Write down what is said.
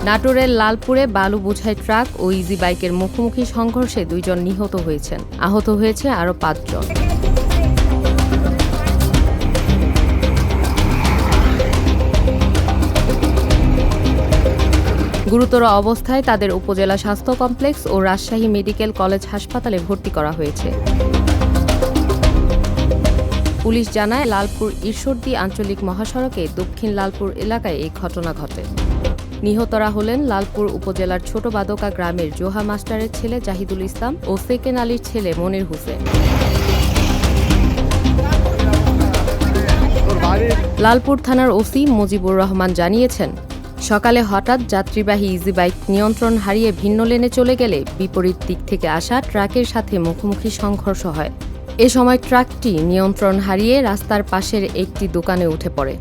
নাটোরের লালপুরে বালু বোঝাই ট্রাক ও ইজি বাইকের মুখোমুখি সংঘর্ষে 2 জন নিহত হয়েছেন। আহত হয়েছে আরও 5 জন। গুরুতর অবস্থায় তাদের উপজেলা স্বাস্থ্য কমপ্লেক্স ও রাজশাহী মেডিকেল কলেজ হাসপাতালে ভর্তি করা হয়েছে। পুলিশ জানায়, লালপুর ঈশ্বরদী আঞ্চলিক মহাসড়কে দক্ষিণ লালপুর এলাকায় এই ঘটনা ঘটে। নিহতরা হলেন লালপুর উপজেলার ছোট বাদকা গ্রামের জোহা মাস্টারের ছেলে জাহিদুল ইসলাম ও সেকেন আলীর ছেলে মনির হোসেন। লালপুর থানার ওসি মুজিবুর রহমান জানিয়েছেন, সকালে হঠাৎ যাত্রীবাহী ইজি বাইক নিয়ন্ত্রণ হারিয়ে ভিন্ন লেনে চলে গেলে বিপরীত দিক থেকে আসা ট্রাকের সাথে মুখোমুখি সংঘর্ষ হয়। এ সময় ট্রাকটি নিয়ন্ত্রণ হারিয়ে রাস্তার পাশের একটি দোকানে উঠে পড়ে।